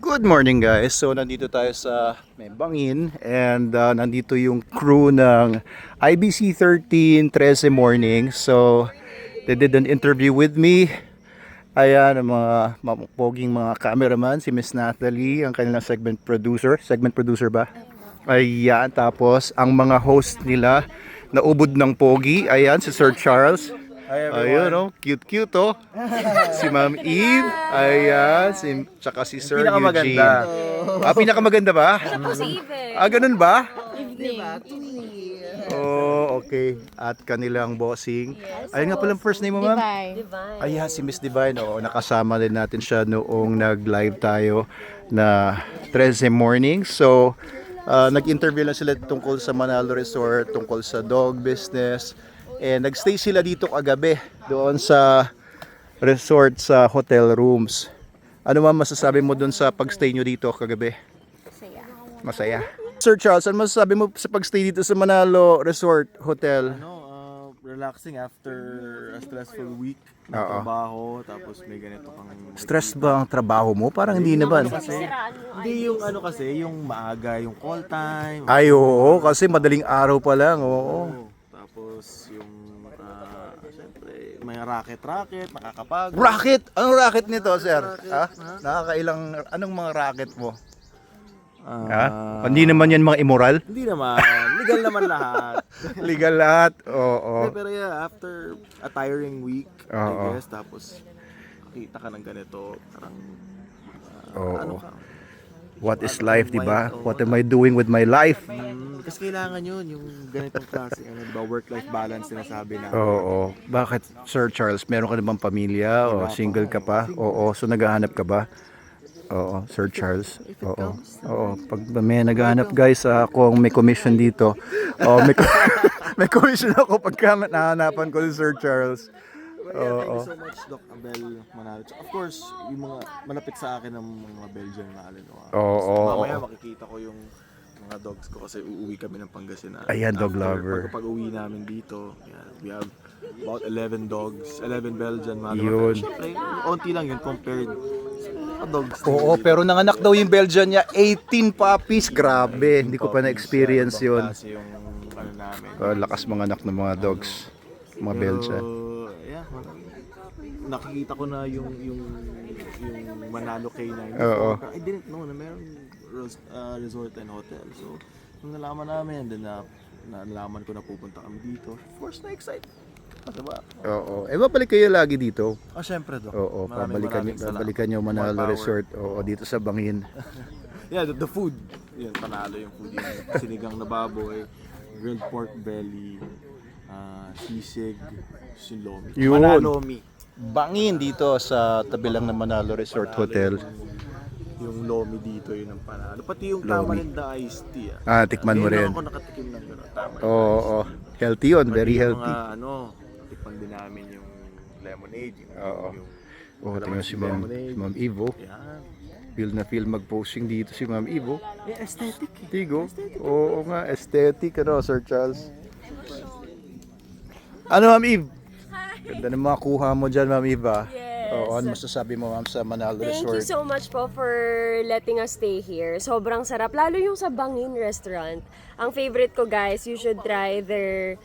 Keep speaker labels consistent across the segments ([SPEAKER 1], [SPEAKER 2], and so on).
[SPEAKER 1] Good morning guys. So nandito tayo sa may Bangin and nandito yung crew ng IBC 13 morning. So they did an interview with me. Ayan ang mga poging mga cameraman, si Miss Natalie, ang kanilang segment producer ba? Ayan, tapos ang mga host nila na ubod ng pogi, ayan si Sir Charles. Ayun, oh, cute oh. Si Ma'am Eve, ayan, tsaka si Sir Eugene. Pinakamaganda ba?
[SPEAKER 2] Ito po si Eve.
[SPEAKER 1] Ganun ba?
[SPEAKER 2] Evening.
[SPEAKER 1] Oh, okay. At kanilang bossing. Ayun nga pala first name mo, ma'am?
[SPEAKER 2] Divine.
[SPEAKER 1] Ayan, si Miss Divine. Oo, nakasama din natin siya noong nag-live tayo na 13 morning. So, nag-interview lang sila tungkol sa Manalo Resort, tungkol sa dog business. And nagstay sila dito kagabi doon sa resort sa hotel rooms. Ano man masasabi mo doon sa pagstay nyo dito kagabi? Masaya. Sir Charles, ano masasabi mo sa pagstay dito sa Manalo Resort Hotel?
[SPEAKER 3] Relaxing after a stressful week ng trabaho, tapos may ganito kang
[SPEAKER 1] Stress ba ang trabaho mo? Parang hindi naman.
[SPEAKER 3] Hindi yung ano kasi, yung maaga, yung call time.
[SPEAKER 1] Ay, oo, kasi madaling araw pa lang, oo.
[SPEAKER 3] Tapos yung syempre, may racket, nakakapagod.
[SPEAKER 1] Racket? Anong racket nito, sir? Ha? Nakakailang, anong mga racket mo? Hindi naman yan mga immoral?
[SPEAKER 3] Hindi naman, legal naman lahat.
[SPEAKER 1] Legal lahat, oo.
[SPEAKER 3] Pero yeah, after a tiring week, I guess, tapos nakita ka ng ganito, parang ano ka?
[SPEAKER 1] What is life, di ba? What am I doing with my life?
[SPEAKER 3] Kasi kailangan yun, yung ganitong klase, diba, work-life balance sinasabi na.
[SPEAKER 1] Oo. Bakit, Sir Charles, meron ka namang pamilya? O single ka pa? Oo. So, naghahanap ka ba? Oo, Sir Charles. Oo. Oo. Pag may naghahanap, guys, ako may commission dito. May commission ako pagka nahanapan ko si Sir Charles.
[SPEAKER 3] Well, yeah, thank you so much, Doc Abel Manalo. Of course, yung mga malapit sa akin ng mga Belgian na Malinois. Mamaya makikita ko yung mga dogs ko kasi uuwi kami ng Pangasinan.
[SPEAKER 1] Ayan, dog lover.
[SPEAKER 3] Pag uwi namin dito, yeah, we have about 11 dogs, 11 Belgian Malinois.
[SPEAKER 1] Yun.
[SPEAKER 3] Siyempre, onti lang yun compared sa dogs.
[SPEAKER 1] Oo, pero nanganak daw yung Belgian niya, 18 puppies. Grabe, hindi ko pa na-experience yun.
[SPEAKER 3] Kasi yung ano namin.
[SPEAKER 1] Lakas mga anak ng mga dogs, mga Belgian.
[SPEAKER 3] Yeah, nakikita ko na yung Manalo K9.
[SPEAKER 1] Oo.
[SPEAKER 3] I didn't know na meron resort and hotel. So, nung nalaman namin, then nalaman ko na pupunta kami dito. Of course, na-excite. Diba?
[SPEAKER 1] Oo. Babalik kayo lagi dito.
[SPEAKER 3] Syempre, Doc.
[SPEAKER 1] Oo,
[SPEAKER 3] Maraming
[SPEAKER 1] babalikan nyo Manalo
[SPEAKER 3] More power.
[SPEAKER 1] Resort. Oo, dito sa Bangin.
[SPEAKER 3] Yeah, the food. Yan, panalo yung food. Yung sinigang na baboy, grilled pork belly, sisig, silomi.
[SPEAKER 1] Yun.
[SPEAKER 3] Manalomi.
[SPEAKER 1] Bangin dito sa tabi lang ng Manalo Resort Hotel.
[SPEAKER 3] Yung lomi dito, yun ang panalo. Pati yung
[SPEAKER 1] Lomi.
[SPEAKER 3] Tamarinda iced tea.
[SPEAKER 1] Tikman mo rin.
[SPEAKER 3] Ako nakatikim ng gano'n.
[SPEAKER 1] Oo. Healthy yun, very healthy.
[SPEAKER 3] Tikman din namin yung lemonade.
[SPEAKER 1] Oo.
[SPEAKER 3] Yung
[SPEAKER 1] Tingnan si Ma'am Evo.
[SPEAKER 3] yan.
[SPEAKER 1] Feel na feel mag-posting dito si Ma'am Evo.
[SPEAKER 3] Aesthetic.
[SPEAKER 1] Tigo. Oo nga, aesthetic. Sir Charles? Ano, Ma'am Eve? Ganda ng mga kuha mo dyan, Ma'am Eve.
[SPEAKER 2] Yes.
[SPEAKER 1] Oo, ano masasabi mo, Ma'am, sa Manalo
[SPEAKER 2] Thank
[SPEAKER 1] Resort?
[SPEAKER 2] you so much po for letting us stay here. Sobrang sarap. Lalo yung sa Bangin Restaurant. Ang favorite ko, guys, you should try their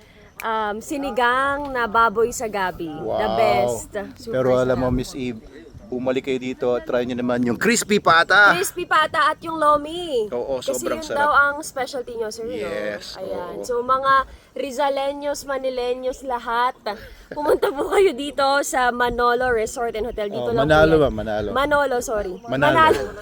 [SPEAKER 2] sinigang na baboy sa gabi. The best. Super
[SPEAKER 1] Pero alam mo,
[SPEAKER 2] sarap.
[SPEAKER 1] Miss Eve, bumalik kayo dito at try nyo naman yung crispy pata.
[SPEAKER 2] Crispy pata at yung lomi.
[SPEAKER 1] Oo, sobrang
[SPEAKER 2] Kasi yun
[SPEAKER 1] sarap.
[SPEAKER 2] daw ang specialty nyo, sir.
[SPEAKER 1] Yes,
[SPEAKER 2] No? Ayan.
[SPEAKER 1] oo.
[SPEAKER 2] So mga Rizaleños, Manileños, lahat. Pumunta po kayo dito sa Manolo Resort and Hotel. Dito lang
[SPEAKER 1] Manalo
[SPEAKER 2] po
[SPEAKER 1] ba?
[SPEAKER 2] yan.
[SPEAKER 1] Manalo.
[SPEAKER 2] Manolo, sorry.
[SPEAKER 1] Manalo.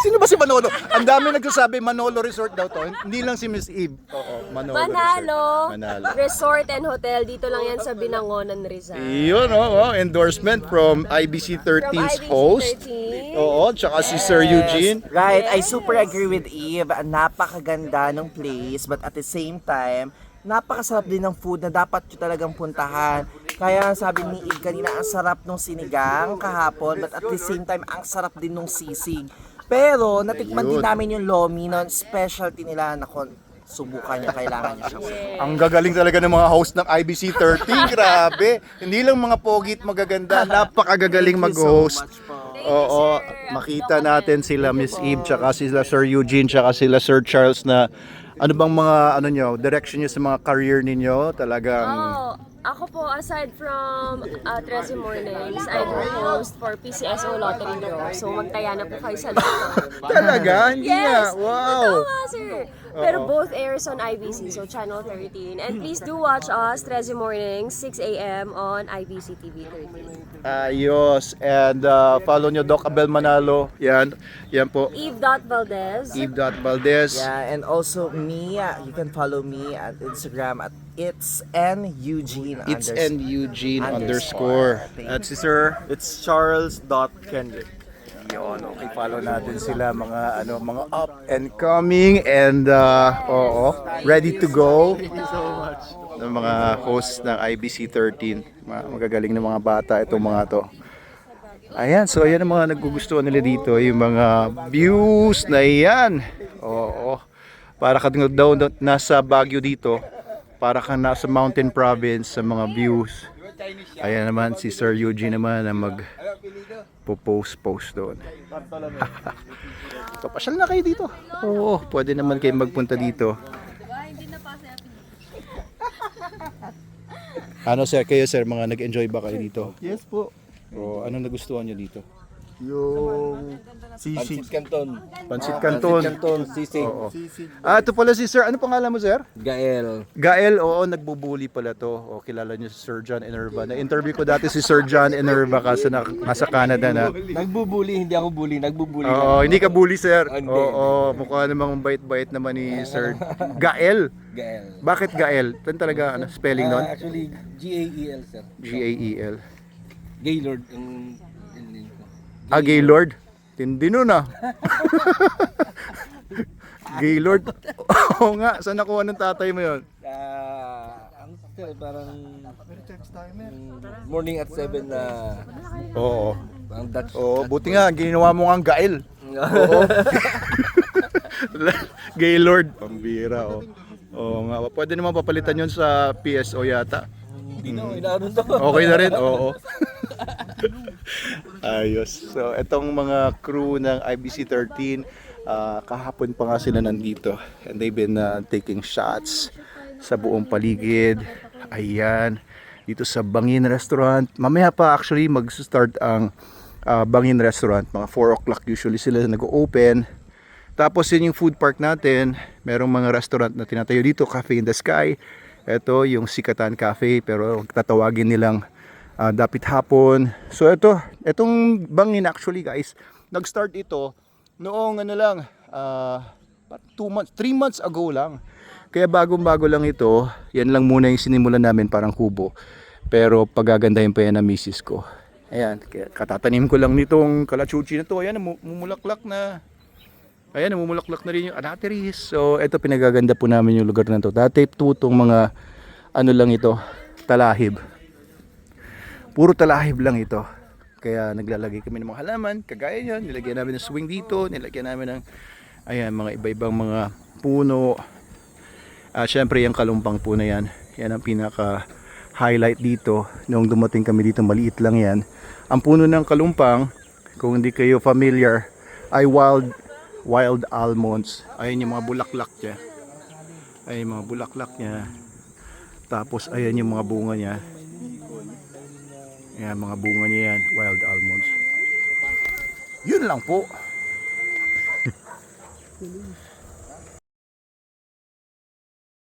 [SPEAKER 1] Sino ba si Manolo? Ang dami nagsasabi Manolo Resort daw to. Hindi lang si Miss Eve. Oo, Manolo
[SPEAKER 2] Manalo,
[SPEAKER 1] Resort. Manalo.
[SPEAKER 2] Resort and Hotel. Dito lang yan sa Binangonan, Rizal.
[SPEAKER 1] Yun, endorsement from IBC 13's
[SPEAKER 2] IBC
[SPEAKER 1] host.
[SPEAKER 2] 13.
[SPEAKER 1] Oo, tsaka si Sir Eugene.
[SPEAKER 4] Right, I super agree with Eve. Napakaganda ng place, but at the same time, napakasarap din ng food na dapat nyo talagang puntahan. Kaya sabi ni Eve kanina, ang sarap ng sinigang kahapon, but at the same time, ang sarap din ng sisig. Pero natikman din namin yung lomi, no, specialty nila. Naku, subukan nyo, kailangan nyo siya.
[SPEAKER 1] Ang gagaling talaga ng mga host ng IBC 13. Grabe. Hindi lang mga pogi at magaganda. Napakagagaling mag-host. Oo, makita natin sila Miss Eve, tsaka sila Sir Eugene, tsaka sila Sir Charles na ano bang mga ano nyo, direction nyo sa mga career ninyo? Talagang
[SPEAKER 2] Oh, ako po, aside from 13 Mornings, I do host for PCSO Lottery Draw. So, magtaya na po kayo sa lotto.
[SPEAKER 1] talaga? Hindi nga.
[SPEAKER 2] Yes!
[SPEAKER 1] Wow!
[SPEAKER 2] Tama, sir. Pero both airs on IBC, so Channel 13. And please do watch us 13 Mornings, 6 a.m. on IBC TV 13.
[SPEAKER 1] Ayos. And follow nyo Doc Abel Manalo. Yan. Yan po.
[SPEAKER 2] Eve.Valdez.
[SPEAKER 1] Eve.Valdez.
[SPEAKER 4] Yeah, and also me, you can follow me at Instagram at It's N Eugene
[SPEAKER 1] It's
[SPEAKER 4] underscore.
[SPEAKER 1] N Eugene
[SPEAKER 4] Underscore.
[SPEAKER 1] underscore. At si Sir.
[SPEAKER 3] It's Charles.Kendrick.
[SPEAKER 1] Yun, okay, follow natin sila mga ano, mga up and coming and ready to go.
[SPEAKER 3] Thank you so much.
[SPEAKER 1] Ng mga hosts ng IBC 13. Magagaling na mga bata itong mga to. Ayan, so ayan ang mga nagugustuhan nila dito, yung mga views na yan. Oo. Para ka daw nasa Baguio dito, para ka nasa mountain province sa mga views. Ayan naman si Sir Eugene naman na post doon. Papasyal na kayo dito. Oo, pwede naman kayo magpunta dito. Ano sir, kayo sir, mga nag-enjoy ba kayo dito?
[SPEAKER 3] Yes po.
[SPEAKER 1] O ano nagustuhan nyo dito?
[SPEAKER 3] Yung sisig.
[SPEAKER 1] Pansit Canton.
[SPEAKER 5] Sisig.
[SPEAKER 1] Oo.
[SPEAKER 3] Sisig.
[SPEAKER 1] Ito pala si sir. Ano pangalan mo sir?
[SPEAKER 5] Gael.
[SPEAKER 1] Gael, oo, nagbubuli pala to. O, kilala niyo si Sir John Enerva. Na-interview ko dati si Sir John Enerva kasi nasa Canada na.
[SPEAKER 5] Nagbubuli, hindi ako bully. Nagbubuli
[SPEAKER 1] Oo, hindi ka bully sir.
[SPEAKER 5] Hindi.
[SPEAKER 1] Oo, mukha namang bait-bait naman ni Sir Gael.
[SPEAKER 5] Gael.
[SPEAKER 1] Bakit Gael? Tan talaga ano, spelling nun?
[SPEAKER 5] Actually, Gael, sir.
[SPEAKER 1] G-A-E-L.
[SPEAKER 5] Gaylord ang name ko.
[SPEAKER 1] Gaylord? Tindi nun ah. Gaylord? Oo nga, saan nakuha ng tatay mo yun?
[SPEAKER 5] Ang sir, parang morning at 7 na
[SPEAKER 1] Oo.
[SPEAKER 5] ang Dutch.
[SPEAKER 1] Oo, buti nga, ginawa mo nga ang Gael. Oo. Gaylord. Pambira, oh. Oo nga, pwede naman papalitan yun sa PSO yata.
[SPEAKER 5] Hindi na, inaano to.
[SPEAKER 1] Okay na rin, oo. Ayos. So, itong mga crew ng IBC 13, kahapon pa nga sila nandito. And they've been taking shots sa buong paligid. Ayan. Dito sa Bangin Restaurant. Mamaya pa actually mag-start ang Bangin Restaurant. Mga 4 o'clock usually sila nag-open. Tapos yun yung food park natin. Merong mga restaurant na tinatayo dito. Cafe in the Sky. Ito yung Sikatan Cafe. Pero tatawagin nilang Dapit Hapon. So itong Bangin actually guys, nag-start ito noong ano lang, 3 months ago lang. Kaya bagong-bago lang ito. Yan lang muna yung sinimulan namin, parang kubo. Pero pagagandahin pa yan ng misis ko. Ayan, katatanim ko lang nitong kalachuchi na to. Ayan, namumulaklak na. Ayan, namumulaklak na rin yung anateris. So ito, pinagaganda po namin yung lugar na to. Dati itong mga ano lang ito, talahib. Puro talahib lang ito. Kaya naglalagay kami ng mga halaman, kagaya yan. Nilagyan namin ng swing dito, nilagyan namin ng ayan, mga iba-ibang mga puno. Syempre yung kalumpang po na yan. Yan ang pinaka highlight dito. Noong dumating kami dito, maliit lang yan. Ang puno ng kalumpang, kung hindi kayo familiar, ay wild almonds. Ayan yung mga bulaklak niya. Ayan yung mga bulaklak niya. Tapos ayan yung mga bunga niya. Ayan, mga bunga niya yan, wild almonds. Yun lang po.